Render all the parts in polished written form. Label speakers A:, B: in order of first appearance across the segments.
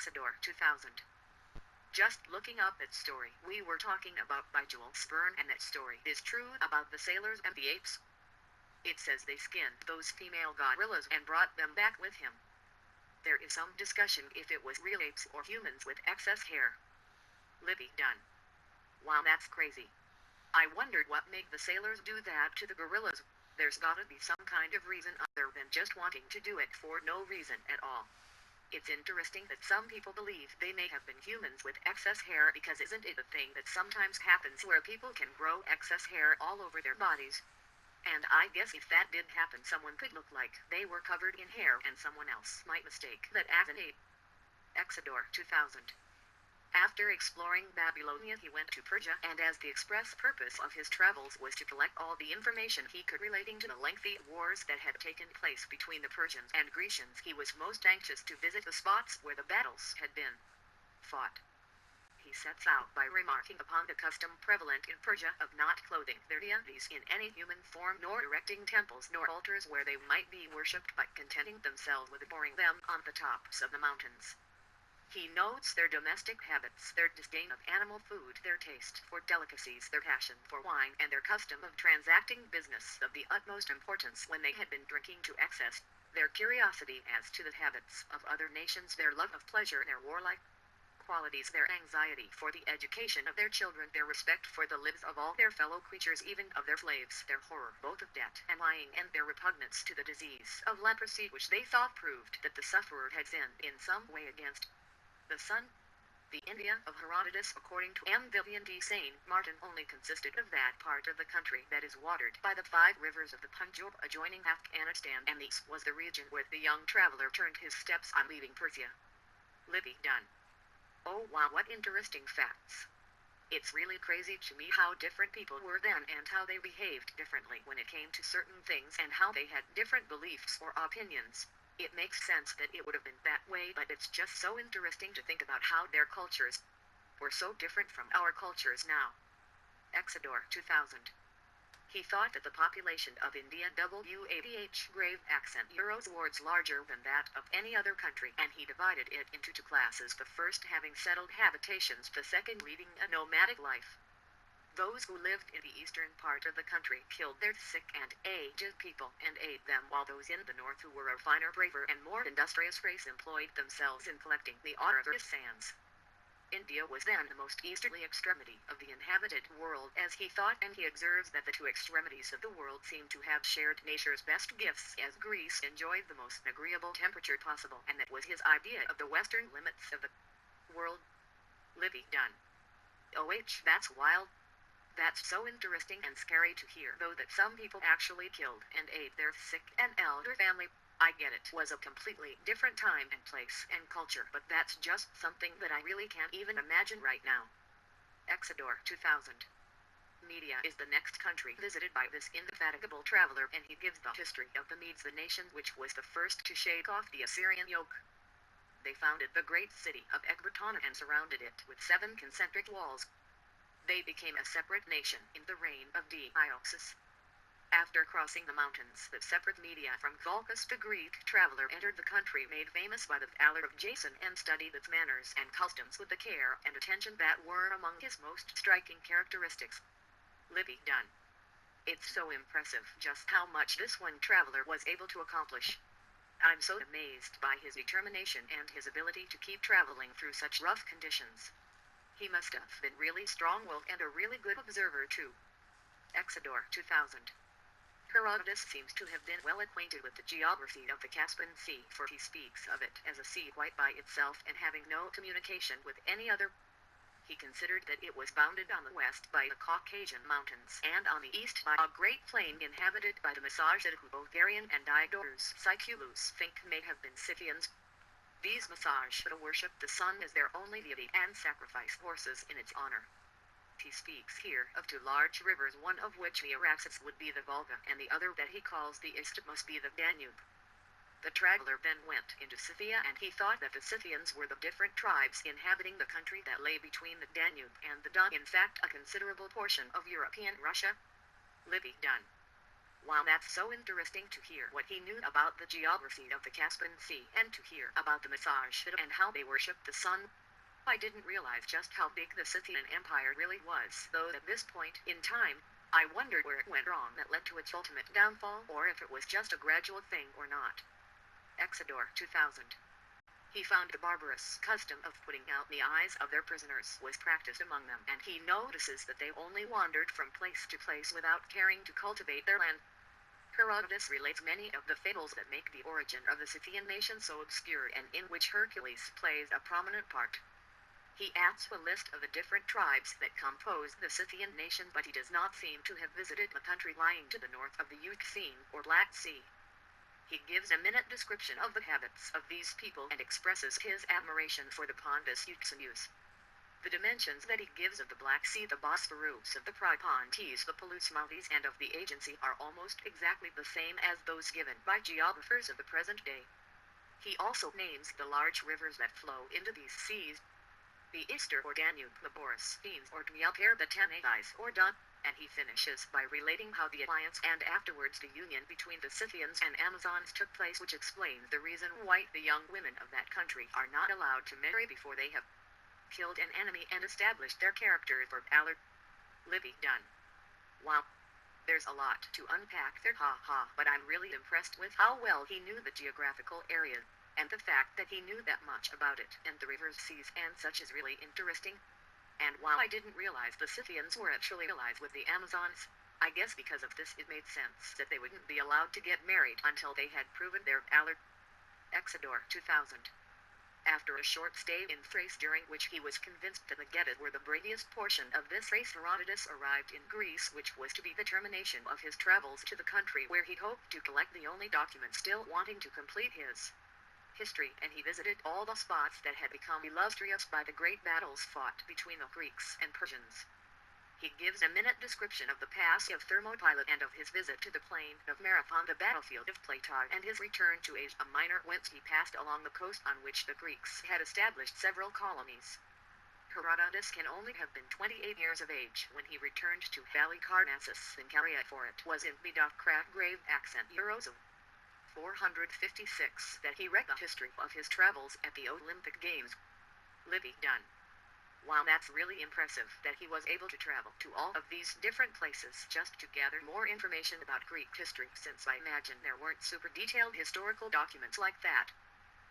A: Exodore 2000. Just looking up that story we were talking about by Joel Spurn, and that story is true about the sailors and the apes. It says they skinned those female gorillas and brought them back with him. There is some discussion if it was real apes or humans with excess hair. Livvy Dunne. Wow, that's crazy. I wondered what made the sailors do that to the gorillas. There's gotta be some kind of reason other than just wanting to do it for no reason at all. It's interesting that some people believe they may have been humans with excess hair, because isn't it a thing that sometimes happens where people can grow excess hair all over their bodies? And I guess if that did happen, someone could look like they were covered in hair and someone else might mistake that as an ape. Exodore 2000. After exploring Babylonia, he went to Persia, and as the express purpose of his travels was to collect all the information he could relating to the lengthy wars that had taken place between the Persians and Grecians, he was most anxious to visit the spots where the battles had been fought. He sets out by remarking upon the custom prevalent in Persia of not clothing their deities in any human form, nor erecting temples nor altars where they might be worshipped, but contenting themselves with adoring them on the tops of the mountains. He notes their domestic habits, their disdain of animal food, their taste for delicacies, their passion for wine, and their custom of transacting business of the utmost importance when they had been drinking to excess, their curiosity as to the habits of other nations, their love of pleasure, their warlike qualities, their anxiety for the education of their children, their respect for the lives of all their fellow creatures, even of their slaves, their horror both of debt and lying, and their repugnance to the disease of leprosy, which they thought proved that the sufferer had sinned in some way against the sun. The India of Herodotus, according to M. Vivian D. Saint Martin, only consisted of that part of the country that is watered by the 5 rivers of the Punjab adjoining Afghanistan, and this was the region where the young traveler turned his steps on leaving Persia. Livvy Dunne. Oh wow, what interesting facts. It's really crazy to me how different people were then and how they behaved differently when it came to certain things, and how they had different beliefs or opinions. It makes sense that it would have been that way, but it's just so interesting to think about how their cultures were so different from our cultures now. Exodore 2000. He thought that the population of India, WADH grave accent Euros words, larger than that of any other country, and he divided it into 2 classes, the first having settled habitations, the second leading a nomadic life. Those who lived in the eastern part of the country killed their sick and aged people and ate them, while those in the north, who were a finer, braver, and more industrious race, employed themselves in collecting the odorous sands. India was then the most easterly extremity of the inhabited world, as he thought, and he observes that the 2 extremities of the world seem to have shared nature's best gifts, as Greece enjoyed the most agreeable temperature possible, and that was his idea of the western limits of the world. Livvy Dunne. OH, that's wild. That's so interesting and scary to hear, though, that some people actually killed and ate their sick and elder family. I get it was a completely different time and place and culture, but that's just something that I really can't even imagine right now. Exodore 2000. Media is the next country visited by this indefatigable traveler, and he gives the history of the Medes, the nation which was the first to shake off the Assyrian yoke. They founded the great city of Ecbatana and surrounded it with 7 concentric walls. They became a separate nation in the reign of Deioxys. After crossing the mountains, the separate Media from Colchis, the Greek traveler entered the country made famous by the valor of Jason, and studied its manners and customs with the care and attention that were among his most striking characteristics. Livvy Dunne. It's so impressive just how much this one traveler was able to accomplish. I'm so amazed by his determination and his ability to keep traveling through such rough conditions. He must have been really strong-willed and a really good observer too. Exodore 2000. Herodotus seems to have been well acquainted with the geography of the Caspian Sea, for he speaks of it as a sea quite by itself and having no communication with any other. He considered that it was bounded on the west by the Caucasian Mountains, and on the east by a great plain inhabited by the Massages, who both Aryan and Diodorus Siculus think may have been Scythians. These Massages worship the sun as their only deity and sacrifice horses in its honor. He speaks here of 2 large rivers, one of which the Araxes would be the Volga, and the other that he calls the Isthmus be the Danube. The traveler then went into Scythia, and he thought that the Scythians were the different tribes inhabiting the country that lay between the Danube and the Don, in fact a considerable portion of European Russia. Livvy Dunne. While that's so interesting to hear what he knew about the geography of the Caspian Sea and to hear about the massage and how they worshipped the sun, I didn't realize just how big the Scythian Empire really was, though at this point in time, I wondered where it went wrong that led to its ultimate downfall, or if it was just a gradual thing or not. Exodore 2000. He found the barbarous custom of putting out the eyes of their prisoners was practiced among them, and he notices that they only wandered from place to place without caring to cultivate their land. Herodotus relates many of the fables that make the origin of the Scythian nation so obscure and in which Hercules plays a prominent part. He adds a list of the different tribes that compose the Scythian nation, but he does not seem to have visited the country lying to the north of the Euxine or Black Sea. He gives a minute description of the habits of these people and expresses his admiration for the Pontus Euxinius. The dimensions that he gives of the Black Sea, the Bosphorus, of the Propontis, the Pelusmaltes, and of the Aegean are almost exactly the same as those given by geographers of the present day. He also names the large rivers that flow into these seas: the Ister or Danube, the Borysthenes or Dnieper, the Tanais or Don, and he finishes by relating how the alliance and afterwards the union between the Scythians and Amazons took place, which explains the reason why the young women of that country are not allowed to marry before they have killed an enemy and established their character for valor. Livvy Dunne. Wow. There's a lot to unpack there, but I'm really impressed with how well he knew the geographical area, and the fact that he knew that much about it, and the rivers, seas, and such is really interesting. And while I didn't realize the Scythians were actually allies with the Amazons, I guess because of this it made sense that they wouldn't be allowed to get married until they had proven their valor. Exodore 2000. After a short stay in Thrace, during which he was convinced that the Gettys were the bravest portion of this race, Herodotus arrived in Greece, which was to be the termination of his travels to the country where he hoped to collect the only document still wanting to complete his history, and he visited all the spots that had become illustrious by the great battles fought between the Greeks and Persians. He gives a minute description of the pass of Thermopylae and of his visit to the plain of Marathon, the battlefield of Plataea, and his return to Asia Minor, whence he passed along the coast on which the Greeks had established several colonies. Herodotus can only have been 28 years of age when he returned to Halicarnassus in Caria, for it was in Bidocrat grave accent Euros of 456 that he read the history of his travels at the Olympic Games. Livvy Dunne. While that's really impressive that he was able to travel to all of these different places just to gather more information about Greek history, since I imagine there weren't super detailed historical documents like that.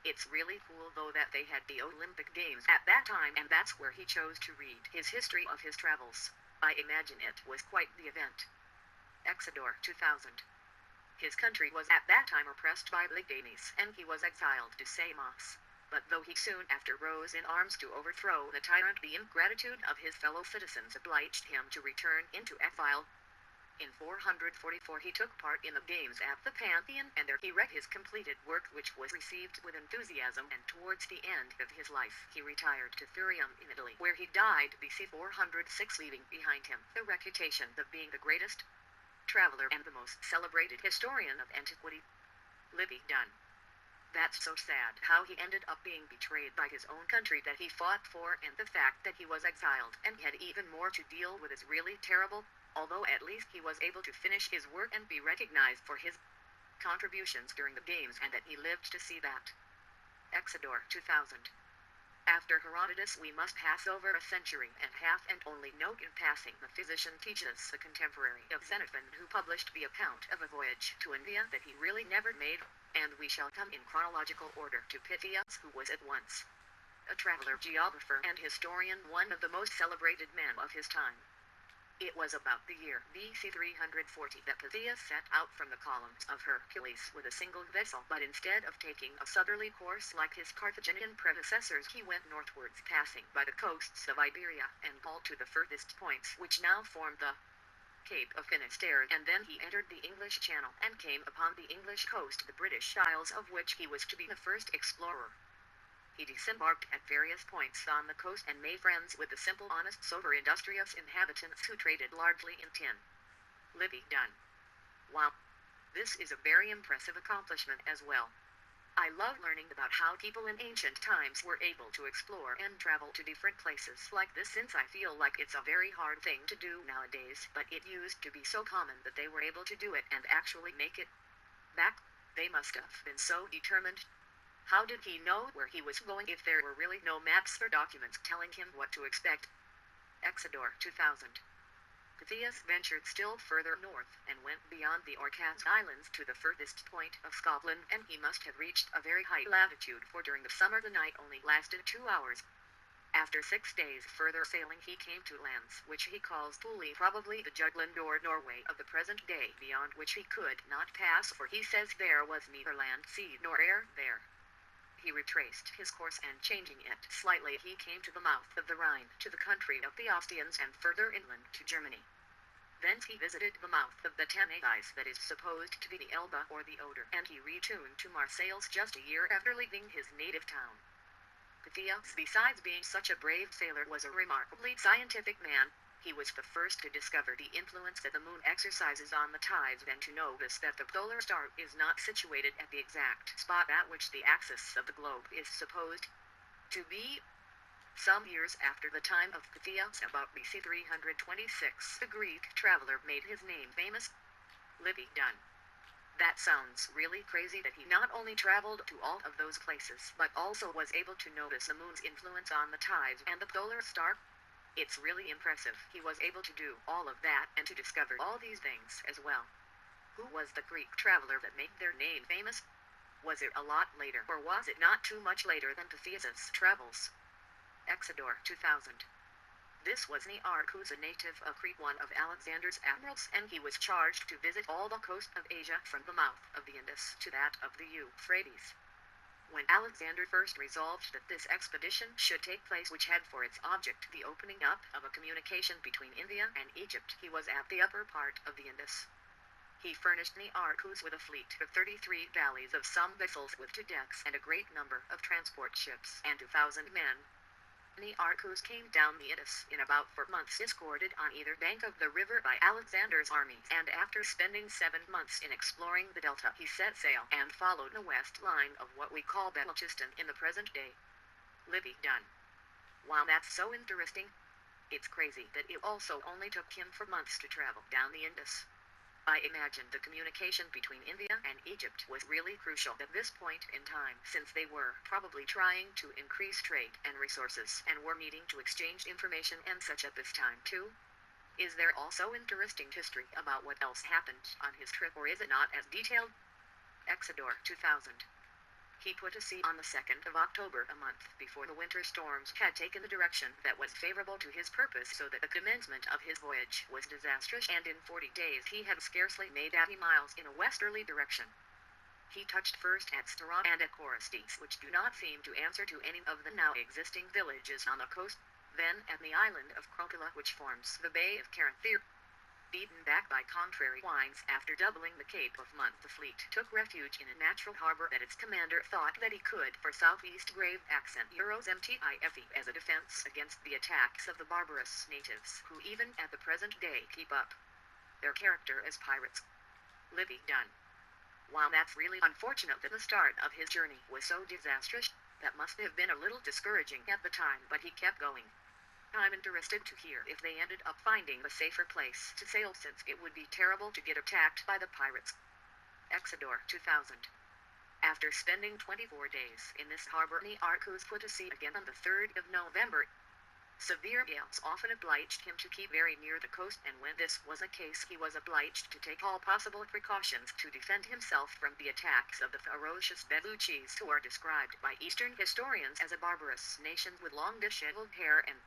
A: It's really cool though that they had the Olympic Games at that time, and that's where he chose to read his history of his travels. I imagine it was quite the event. Exodore 2000. His country was at that time oppressed by Lycaones, and he was exiled to Samos. But though he soon after rose in arms to overthrow the tyrant, the ingratitude of his fellow citizens obliged him to return into exile. In 444 he took part in the games at the Pantheon, and there he read his completed work, which was received with enthusiasm, and towards the end of his life he retired to Thurium in Italy, where he died BC 406, leaving behind him the reputation of being the greatest traveler and the most celebrated historian of antiquity. Livvy Dunne. That's so sad how he ended up being betrayed by his own country that he fought for, and the fact that he was exiled and had even more to deal with is really terrible, although at least he was able to finish his work and be recognized for his contributions during the games, and that he lived to see that. Exodore 2000. After Herodotus we must pass over a century and a half, and only note in passing the physician Tiges, the contemporary of Xenophon, who published the account of a voyage to India that he really never made, and we shall come in chronological order to Pythias, who was at once a traveler, geographer, and historian, one of the most celebrated men of his time. It was about the year BC 340 that Pythias set out from the columns of Hercules with a single vessel, but instead of taking a southerly course like his Carthaginian predecessors, he went northwards, passing by the coasts of Iberia, and hauled to the furthest points, which now formed the Cape of Finisterre, and then he entered the English Channel, and came upon the English coast, the British Isles, of which he was to be the first explorer. He disembarked at various points on the coast and made friends with the simple, honest, sober, industrious inhabitants who traded largely in tin. Livvy Dunne. Wow. This is a very impressive accomplishment as well. I love learning about how people in ancient times were able to explore and travel to different places like this, since I feel like it's a very hard thing to do nowadays, but it used to be so common that they were able to do it and actually make it back. They must have been so determined. How did he know where he was going if there were really no maps or documents telling him what to expect? Exodore 2000. Pythias ventured still further north and went beyond the Orcas Islands to the furthest point of Scotland, and he must have reached a very high latitude, for during the summer the night only lasted 2 hours. After 6 days further sailing he came to lands which he calls Thule, probably the Jutland or Norway of the present day, beyond which he could not pass, for he says there was neither land, sea, nor air there. He retraced his course, and changing it slightly he came to the mouth of the Rhine, to the country of the Austrians, and further inland to Germany. Thence he visited the mouth of the Tanais, that is supposed to be the Elbe or the Oder, and he returned to Marseilles just a year after leaving his native town. Pythias, besides being such a brave sailor, was a remarkably scientific man. He was the first to discover the influence that the moon exercises on the tides, and to notice that the polar star is not situated at the exact spot at which the axis of the globe is supposed to be. Some years after the time of Pythias, about BC 326, the Greek traveler made his name famous, Livvy Dunne. That sounds really crazy that he not only traveled to all of those places, but also was able to notice the moon's influence on the tides and the polar star. It's really impressive he was able to do all of that and to discover all these things as well. Who was the Greek traveler that made their name famous? Was it a lot later, or was it not too much later than Pythias' travels? Exodore 2000. This was Nearchus, a native of Crete, one of Alexander's admirals, and he was charged to visit all the coast of Asia from the mouth of the Indus to that of the Euphrates. When Alexander first resolved that this expedition should take place, which had for its object the opening up of a communication between India and Egypt, he was at the upper part of the Indus. He furnished Nearchus with a fleet of 33 galleys of some vessels with 2 decks and a great number of transport ships and 2,000 men. Nearchus came down the Indus in about 4 months, escorted on either bank of the river by Alexander's army, and after spending 7 months in exploring the delta, he set sail and followed the west line of what we call Beloochistan in the present day. Livvy Dunne. Wow, that's so interesting. It's crazy that it also only took him 4 months to travel down the Indus. I imagine the communication between India and Egypt was really crucial at this point in time, since they were probably trying to increase trade and resources, and were needing to exchange information and such at this time too. Is there also interesting history about what else happened on his trip, or is it not as detailed? Exodore 2000. He put to sea on the 2nd of October, a month before the winter storms had taken the direction that was favorable to his purpose, so that the commencement of his voyage was disastrous, and in 40 days he had scarcely made 80 miles in a westerly direction. He touched first at Staron and at Corystes, which do not seem to answer to any of the now existing villages on the coast, then at the island of Crocula, which forms the Bay of Caranthir. Beaten back by contrary winds after doubling the Cape of Month, the fleet took refuge in a natural harbor that its commander thought that he could for southeast grave accent Euros MTIFE as a defense against the attacks of the barbarous natives, who even at the present day keep up their character as pirates. Livvy Dunne. While that's really unfortunate that the start of his journey was so disastrous, that must have been a little discouraging at the time, but he kept going. I'm interested to hear if they ended up finding a safer place to sail, since it would be terrible to get attacked by the pirates. Exodore 2000. After spending 24 days in this harbor, Nearchus put to sea again on the 3rd of November. Severe gales often obliged him to keep very near the coast, and when this was the case he was obliged to take all possible precautions to defend himself from the attacks of the ferocious Bellucis, who are described by Eastern historians as a barbarous nation with long disheveled hair and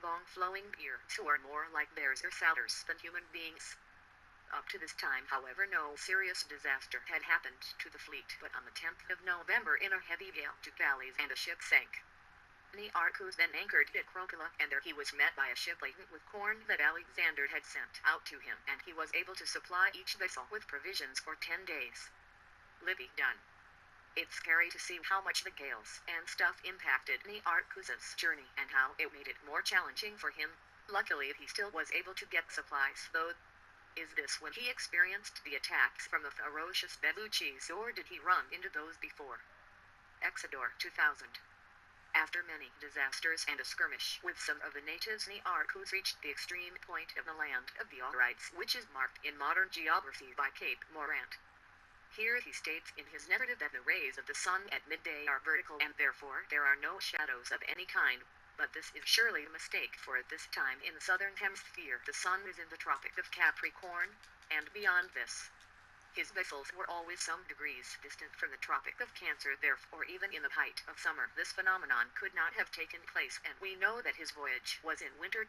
A: long flowing beards, who are more like bears or satyrs than human beings. Up to this time, however, no serious disaster had happened to the fleet, but on the 10th of November, in a heavy gale, 2 galleys and a ship sank. Nearchus then anchored at Crocula, and there he was met by a ship laden with corn that Alexander had sent out to him, and he was able to supply each vessel with provisions for 10 days. Livvy Dunne. It's scary to see how much the gales and stuff impacted Nearchus's journey, and how it made it more challenging for him. Luckily he still was able to get supplies, though. Is this when he experienced the attacks from the ferocious Bellucis, or did he run into those before? Exodore 2000. After many disasters and a skirmish with some of the natives, Nearchus reached the extreme point of the land of the Alrites, which is marked in modern geography by Cape Morant. Here he states in his narrative that the rays of the sun at midday are vertical and therefore there are no shadows of any kind, but this is surely a mistake, for at this time in the southern hemisphere the sun is in the Tropic of Capricorn, and beyond this. His vessels were always some degrees distant from the Tropic of Cancer, therefore even in the height of summer this phenomenon could not have taken place, and we know that his voyage was in winter.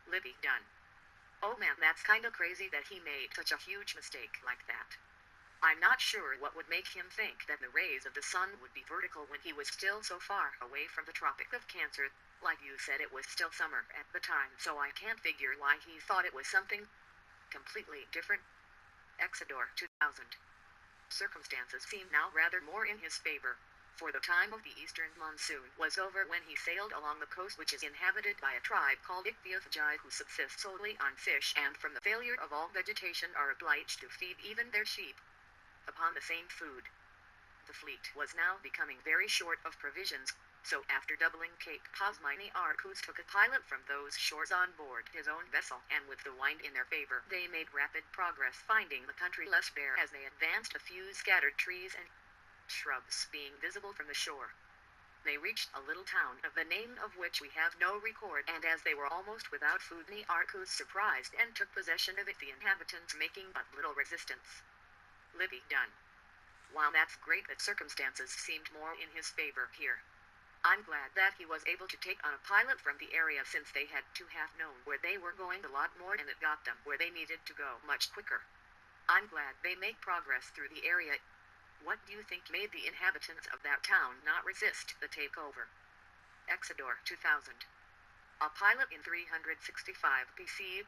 A: Livvy Dunne. Oh man, that's kinda crazy that he made such a huge mistake like that. I'm not sure what would make him think that the rays of the sun would be vertical when he was still so far away from the Tropic of Cancer. Like you said, it was still summer at the time, so I can't figure why he thought it was something completely different. Exodore 2000. Circumstances seem now rather more in his favor, for the time of the eastern monsoon was over when he sailed along the coast, which is inhabited by a tribe called Ichthyophagi who subsist solely on fish and from the failure of all vegetation are obliged to feed even their sheep upon the same food. The fleet was now becoming very short of provisions, so after doubling Cape Cosme, Nearchus took a pilot from those shores on board his own vessel, and with the wind in their favor they made rapid progress, finding the country less bare as they advanced, a few scattered trees and shrubs being visible from the shore. They reached a little town of the name of which we have no record, and as they were almost without food, Nearchus surprised and took possession of it, the inhabitants making but little resistance. Livvy Dunne. While that's great that circumstances seemed more in his favor here, I'm glad that he was able to take on a pilot from the area, since they had to have known where they were going a lot more, and it got them where they needed to go much quicker. I'm glad they make progress through the area. What do you think made the inhabitants of that town not resist the takeover? Exodore 2000. A pilot in 365 BC.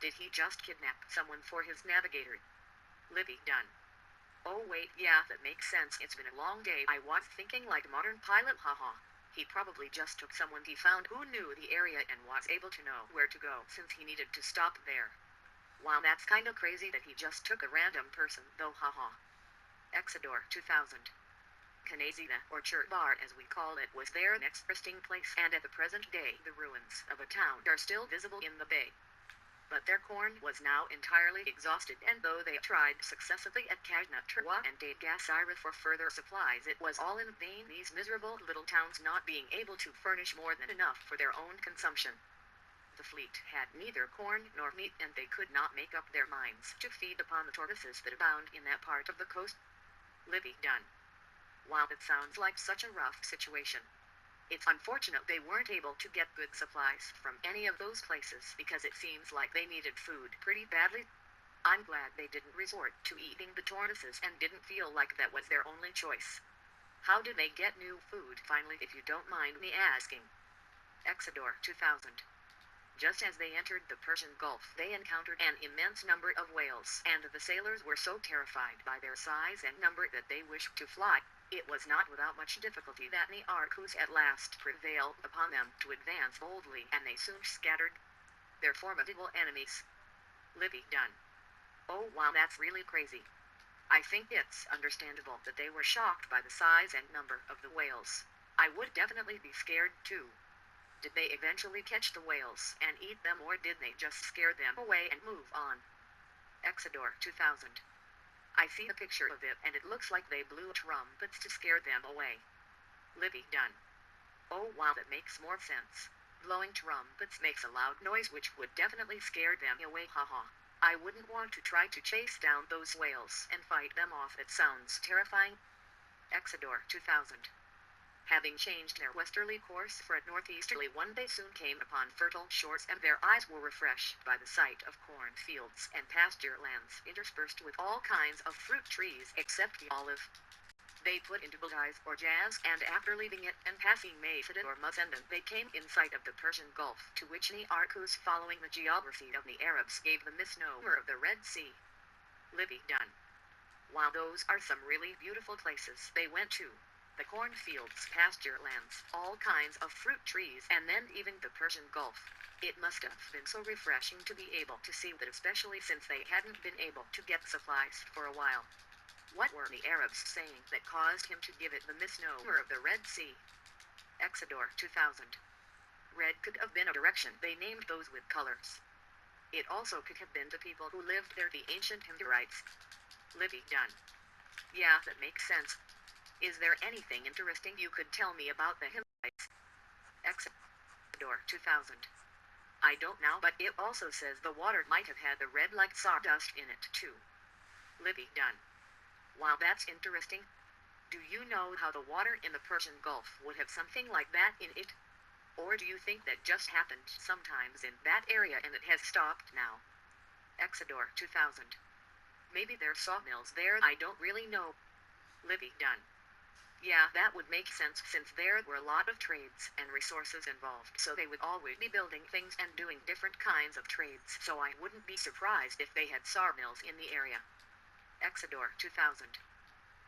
A: Did he just kidnap someone for his navigator? Livvy Dunne. Oh wait, yeah, that makes sense. It's been a long day. I was thinking like a modern pilot, haha. He probably just took someone he found who knew the area and was able to know where to go, since he needed to stop there. Wow, that's kinda crazy that he just took a random person though, haha. Exodore 2000. Canazina, or Church Bar as we call it, was their next resting place, and at the present day the ruins of a town are still visible in the bay. But their corn was now entirely exhausted, and though they tried successively at Kajnaturwa and Degasira for further supplies, it was all in vain, these miserable little towns not being able to furnish more than enough for their own consumption. The fleet had neither corn nor meat, and they could not make up their minds to feed upon the tortoises that abound in that part of the coast. Livvy Dunne. While it sounds like such a rough situation, it's unfortunate they weren't able to get good supplies from any of those places, because it seems like they needed food pretty badly. I'm glad they didn't resort to eating the tortoises and didn't feel like that was their only choice. How did they get new food finally, if you don't mind me asking? Exodore 2000. Just as they entered the Persian Gulf, they encountered an immense number of whales, and the sailors were so terrified by their size and number that they wished to fly. It was not without much difficulty that Nearchus at last prevailed upon them to advance boldly, and they soon scattered their formidable enemies. Livvy Dunne. Oh wow, that's really crazy. I think it's understandable that they were shocked by the size and number of the whales. I would definitely be scared too. Did they eventually catch the whales and eat them, or did they just scare them away and move on? Exodore 2000. I see a picture of it, and it looks like they blew trumpets to scare them away. Livvy Dunne. Oh wow, that makes more sense. Blowing trumpets makes a loud noise, which would definitely scare them away, haha. I wouldn't want to try to chase down those whales and fight them off. It sounds terrifying. Exodore 2000. Having changed their westerly course for a northeasterly one, they soon came upon fertile shores, and their eyes were refreshed by the sight of cornfields and pasture lands interspersed with all kinds of fruit trees except the olive. They put into Bulgais or Jazz, and after leaving it and passing Mayfadin or Mazendon, they came in sight of the Persian Gulf, to which Nearchus, following the geography of the Arabs, gave the misnomer of the Red Sea. Livvy Dunne. While those are some really beautiful places they went to, the cornfields, pasture lands, all kinds of fruit trees, and then even the Persian Gulf, it must have been so refreshing to be able to see that, especially since they hadn't been able to get supplies for a while. What were the Arabs saying that caused him to give it the misnomer of the Red Sea? Exodus 2000. Red could have been a direction they named those with colors. It also could have been the people who lived there, the ancient Himyarites. Livvy Dunne. Yeah, that makes sense. Is there anything interesting you could tell me about the Himyarites? Exodus 2000. I don't know, but it also says the water might have had the red like sawdust in it too. Livvy Dunne. Wow, that's interesting. Do you know how the water in the Persian Gulf would have something like that in it? Or do you think that just happened sometimes in that area and it has stopped now? Exodus 2000. Maybe there's sawmills there, I don't really know. Livvy Dunne. Yeah, that would make sense since there were a lot of trades and resources involved, so they would always be building things and doing different kinds of trades, so I wouldn't be surprised if they had sawmills in the area. Exodus 2000.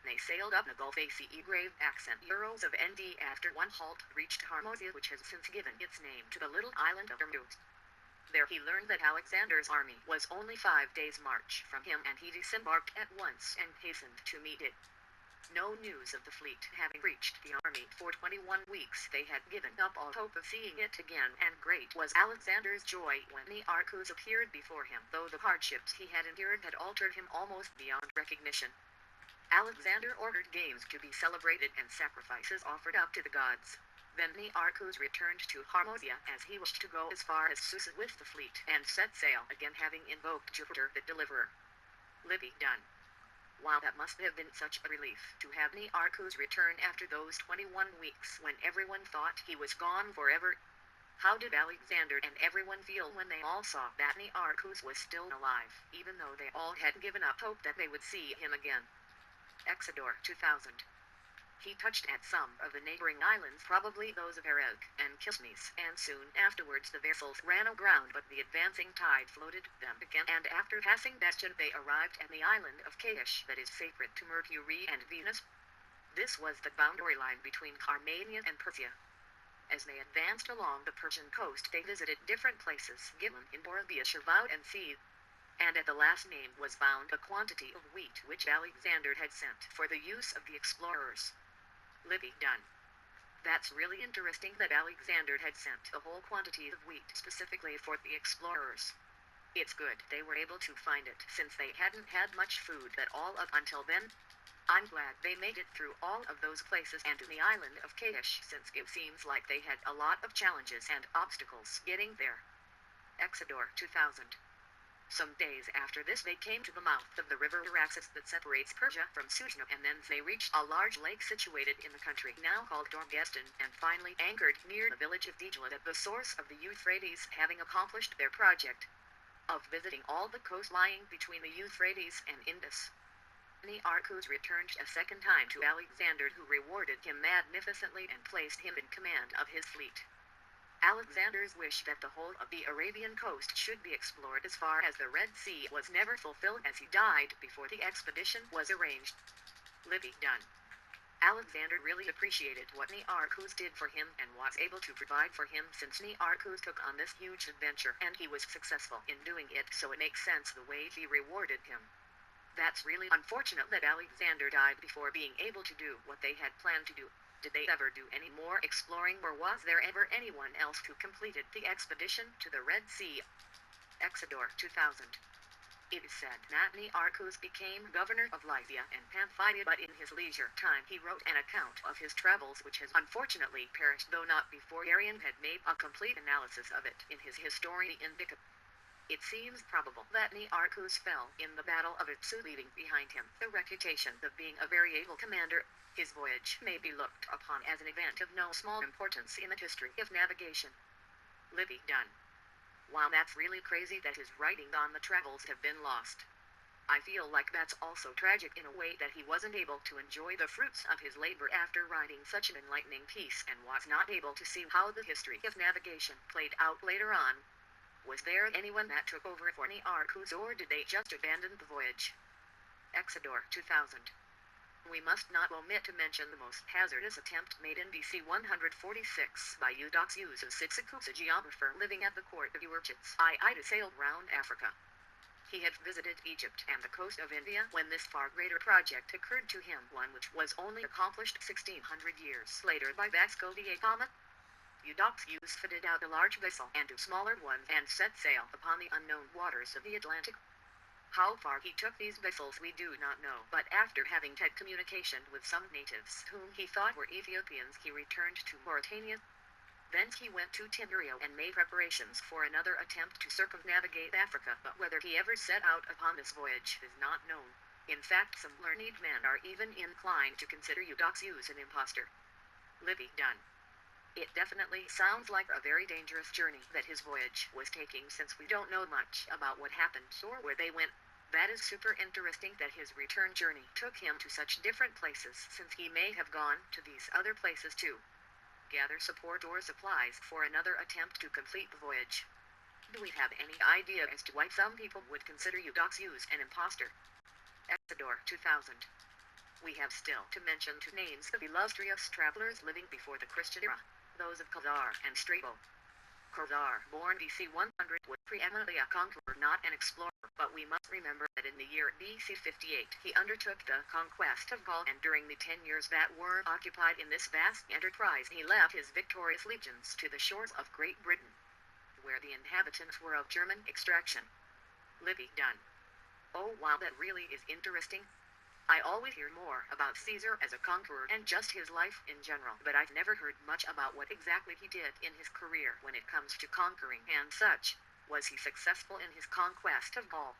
A: They sailed up the Gulf ACE grave accent Euros of ND after one halt reached Harmosia, which has since given its name to the little island of Hormuz. There he learned that Alexander's army was only 5 days' march from him, and he disembarked at once and hastened to meet it. No news of the fleet having reached the army for 21 weeks, they had given up all hope of seeing it again, and great was Alexander's joy when the Arcus appeared before him, though the hardships he had endured had altered him almost beyond recognition. Alexander ordered games to be celebrated and sacrifices offered up to the gods. Then the Arcus returned to Harmosia, as he wished to go as far as Susa with the fleet, and set sail again, having invoked Jupiter the Deliverer. Livvy Dunne. Wow, that must have been such a relief to have the Arcus return after those 21 weeks when everyone thought he was gone forever. How did Alexander and everyone feel when they all saw that the Arcus was still alive, even though they all had given up hope that they would see him again? Exodus 2000. He touched at some of the neighboring islands, probably those of Erech and Kismes, and soon afterwards the vessels ran aground, but the advancing tide floated them again, and after passing Bastion they arrived at the island of Kaish that is sacred to Mercury and Venus. This was the boundary line between Armenia and Persia. As they advanced along the Persian coast they visited different places, Gilan in Borabia, Shervoud and Thebe. And at the last name was found a quantity of wheat which Alexander had sent for the use of the explorers. Livvy Dunne. That's really interesting that Alexander had sent a whole quantity of wheat specifically for the explorers. It's good they were able to find it, since they hadn't had much food at all up until then. I'm glad they made it through all of those places and to the island of Kaish, since it seems like they had a lot of challenges and obstacles getting there. Exodus 2000. Some days after this they came to the mouth of the river Araxes that separates Persia from Sujna, and then they reached a large lake situated in the country now called Dorgestan, and finally anchored near the village of Dijla at the source of the Euphrates, having accomplished their project of visiting all the coast lying between the Euphrates and Indus. The Arcus returned a second time to Alexander, who rewarded him magnificently and placed him in command of his fleet. Alexander's wish that the whole of the Arabian coast should be explored as far as the Red Sea was never fulfilled, as he died before the expedition was arranged. Livvy Dunne. Alexander really appreciated what the Arcus did for him and was able to provide for him, since the Arcus took on this huge adventure and he was successful in doing it, so it makes sense the way he rewarded him. That's really unfortunate that Alexander died before being able to do what they had planned to do. Did they ever do any more exploring, or was there ever anyone else who completed the expedition to the Red Sea? Exodus 2000. It is said that Nearchus became governor of Lycia and Pamphylia, but in his leisure time he wrote an account of his travels which has unfortunately perished, though not before Arrian had made a complete analysis of it in his Historia Indica. It seems probable that Nearchus fell in the Battle of Itsu, leaving behind him the reputation of being a very able commander. His voyage may be looked upon as an event of no small importance in the history of navigation. Livvy Dunne. Wow, that's really crazy that his writings on the travels have been lost. I feel like that's also tragic in a way, that he wasn't able to enjoy the fruits of his labor after writing such an enlightening piece and was not able to see how the history of navigation played out later on. Was there anyone that took over for Nearchus, or did they just abandon the voyage? Exodus 2000. We must not omit to mention the most hazardous attempt made in BC 146 by Eudoxius of Sicacus, a geographer living at the court of Euergetes I to sail round Africa. He had visited Egypt and the coast of India when this far greater project occurred to him, one which was only accomplished 1600 years later by Vasco da Gama. Eudoxius fitted out a large vessel and two smaller ones and set sail upon the unknown waters of the Atlantic. How far he took these vessels we do not know, but after having had communication with some natives whom he thought were Ethiopians, he returned to Mauritania. Thence he went to Timburio and made preparations for another attempt to circumnavigate Africa, but whether he ever set out upon this voyage is not known. In fact, some learned men are even inclined to consider Eudoxius an impostor. Livvy Dunne. It definitely sounds like a very dangerous journey that his voyage was taking, since we don't know much about what happened or where they went. That is super interesting that his return journey took him to such different places, since he may have gone to these other places too. Gather support or supplies for another attempt to complete the voyage. Do we have any idea as to why some people would consider Eudoxius an impostor? Exodore 2000. We have still to mention two names of illustrious travelers living before the Christian era, those of Khazar and Strabo. Khazar, born BC 100, was preeminently a conqueror, not an explorer, but we must remember that in the year BC 58 he undertook the conquest of Gaul, and during the 10 years that were occupied in this vast enterprise he left his victorious legions to the shores of Great Britain, where the inhabitants were of German extraction. Livvy Dunne. Oh wow, that really is interesting. I always hear more about Caesar as a conqueror and just his life in general, but I've never heard much about what exactly he did in his career when it comes to conquering and such. Was he successful in his conquest of Gaul?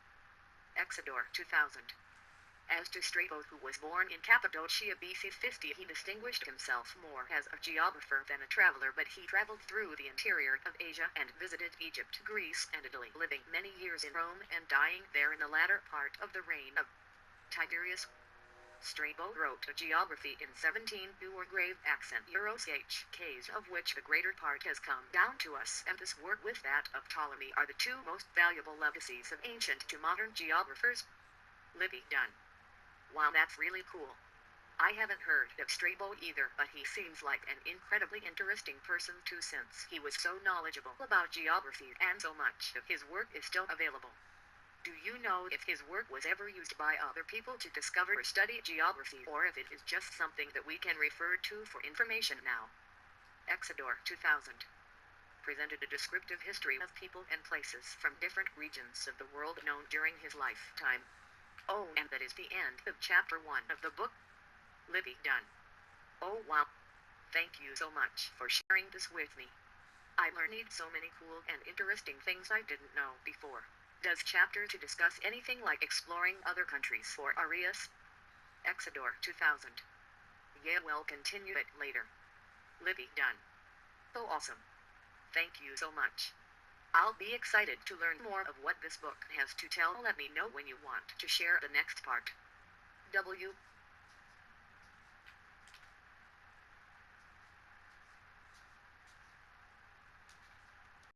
A: Exodore 2000. As to Strabo, who was born in Cappadocia BC 50, he distinguished himself more as a geographer than a traveler, but he traveled through the interior of Asia and visited Egypt, Greece, and Italy, living many years in Rome and dying there in the latter part of the reign of Tiberius. Strabo wrote a geography in 17 or grave accent K's, of which the greater part has come down to us, and this work with that of Ptolemy are the two most valuable legacies of ancient to modern geographers. Livvy Dunne. Wow, that's really cool. I haven't heard of Strabo either, but he seems like an incredibly interesting person too, since he was so knowledgeable about geography and so much of his work is still available. Do you know if his work was ever used by other people to discover or study geography, or if it is just something that we can refer to for information now? Exodore 2000. Presented a descriptive history of people and places from different regions of the world known during his lifetime. Oh, and that is the end of chapter 1 of the book. Livvy Dunne. Oh wow. Thank you so much for sharing this with me. I learned so many cool and interesting things I didn't know before. Does chapter 2 discuss anything like exploring other countries for Arius? Exodore 2000. Yeah, we'll continue it later. Livvy Dunne. So awesome. Thank you so much. I'll be excited to learn more of what this book has to tell. Let me know when you want to share the next part. W.